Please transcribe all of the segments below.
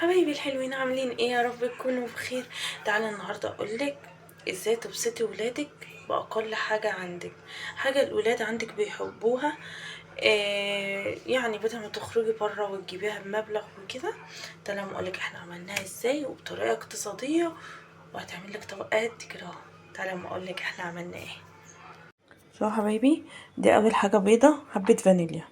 حبايبي الحلوين عاملين ايه؟ يا رب تكونوا بخير. تعالى النهارده اقولك ازاي تبسطي ولادك باقل حاجه عندك، حاجه الولاد عندك بيحبوها. يعني بدل ما تخرجي بره وتجيبيها بمبلغ وكده، تعالى اقولك احنا عملناها ازاي وبطريقه اقتصاديه، وهتعمل لك طبقات كده اهو. تعالى اقولك احنا عملنا ايه. شوفوا حبايبي، دي اول حاجه بيضه، حبه فانيليا.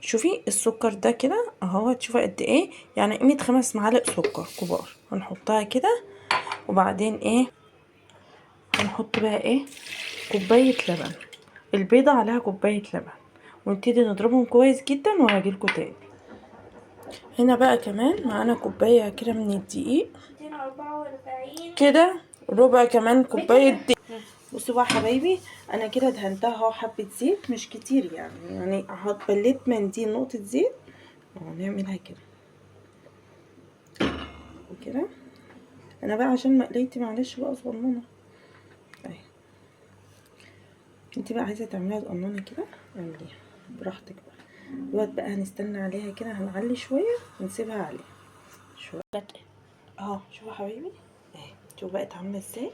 شوفي السكر ده كده اهو، تشوفي قد ايه، يعني قيمه 5 معالق سكر كبار هنحطها كده. وبعدين ايه، هنحط بقى ايه، كوبايه لبن. البيضه عليها كوبايه لبن، ونبتدي نضربهم كويس جدا وهجيلكوا تاني. هنا بقى كمان معانا كوبايه كده من الدقيق، 244 كده، ربع كمان كوبايه دقيق. بصوا بقى حبايبي، انا كده دهنتها اهو حبه زيت مش كتير، يعني بليت منديل نقطه زيت اهو. نعملها كده وكده. انا بقى عشان مقليتي معلش بقى صغننه اهي، انت بقى عايزه تعمليها صغننه كده اعمليها براحتك بقى. دلوقتي بقى هنستنى عليها كده، هنعلي شويه ونسيبها عليها شويه اهو. شوفوا يا حبايبي اهي، شوفوا بقت عامله ازاي.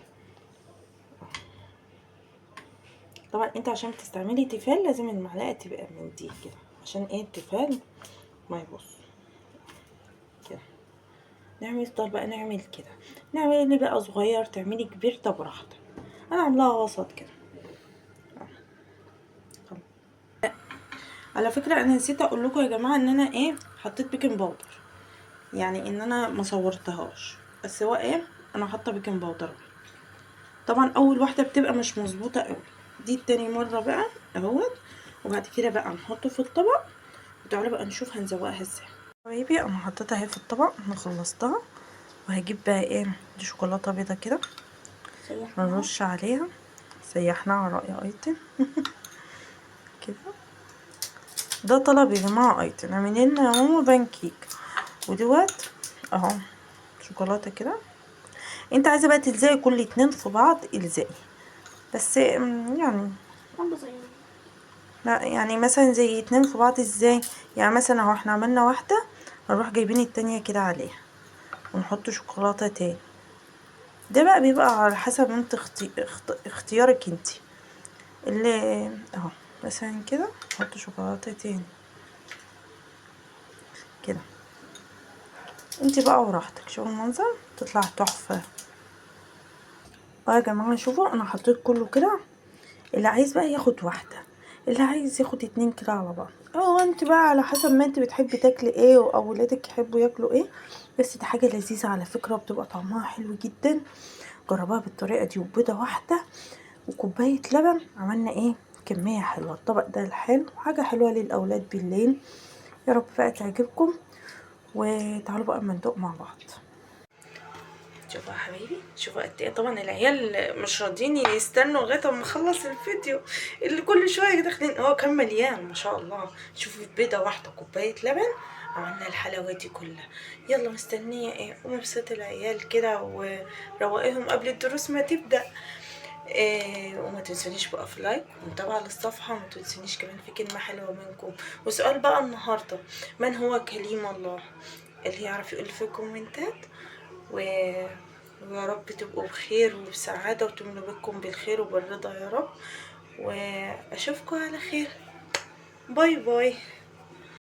طبعا انت عشان تستعملي تيفال لازم المعلقه تبقى من دي كده، عشان ايه التيفال ما يبص كده. نفضل بقى نعمل كده، نعملي بقى صغير تعملي كبير ده براحتك. انا عاملاها وسط كده. على فكره انا نسيت اقول لكم يا جماعه ان انا ايه، حطيت بيكنج باودر، يعني ان انا ما صورتهاش، بس هو ايه، انا حاطه بيكنج باودر. طبعا اول واحده بتبقى مش مظبوطه قوي، دي التاني مره بقى اهوت. وبعد كده بقى نحطه في الطبق، وتعالوا بقى نشوف هنزوقها ازاي. حبايبي انا حطيتها اهي في الطبق، انا خلصتها. وهجيب بقى ايه، دي شوكولاته بيضه كده نرش عليها، سيحناها على رأي ايتن كده. ده طلب يا جماعه ايتن، اعملي لنا يا ماما بانكيك. ودوت اهو شوكولاته كده. انت عايزه بقى تلزقي كل اتنين في بعض الزقي، بس يعني لا، يعني مثلا زي اتنين في بعض ازاي، يعني مثلا اهو احنا عملنا واحده، هنروح جايبين التانية كده عليها ونحط شوكولاته تاني. ده بقى بيبقى على حسب انت اختيارك انت اللي اهو. مثلا كده نحط شوكولاته تاني كده، انت بقى وراحتك. شوفوا المنظر تطلع تحفه. يا جماعه شوفوا انا حطيت كله كده، اللي عايز بقى ياخد واحده، اللي عايز ياخد اتنين كده على بعض. انت بقى على حسب ما انت بتحبي تاكلي ايه او ولادك يحبوا ياكلوا ايه. بس دي حاجه لذيذه على فكره، وبتبقى طعمها حلو جدا. جربوها بالطريقه دي، وبيضه واحده وكوبايه لبن، عملنا ايه، كميه حلوه. الطبق ده الحلو حاجه حلوه للاولاد بالليل. يا رب بقى تعجبكم، وتعالوا بقى اما ندوق مع بعض. شوفوا يا حبايبي، شوفوا قد ايه. طبعا العيال مش راضيين يستنوا لغايه اما اخلص الفيديو، اللي كل شويه داخلين. هو كان مليان ما شاء الله. شوفوا بيضه واحده كوبايه لبن، عملنا الحلاوه دي كلها. يلا مستنيه ايه، ومبسط العيال كده وروقيهم قبل الدروس ما تبدا. وما تنسونيش بقى في لايك ومتابعه للصفحه، وما تنسونيش كمان في كلمه حلوه منكم. وسؤال بقى النهارده، من هو كليم الله؟ اللي يعرف يقول في الكومنتات. ويا رب تبقوا بخير وبسعادة، وتمنوا بكم بالخير وبالرضا يا رب. واشوفكم على خير. باي باي.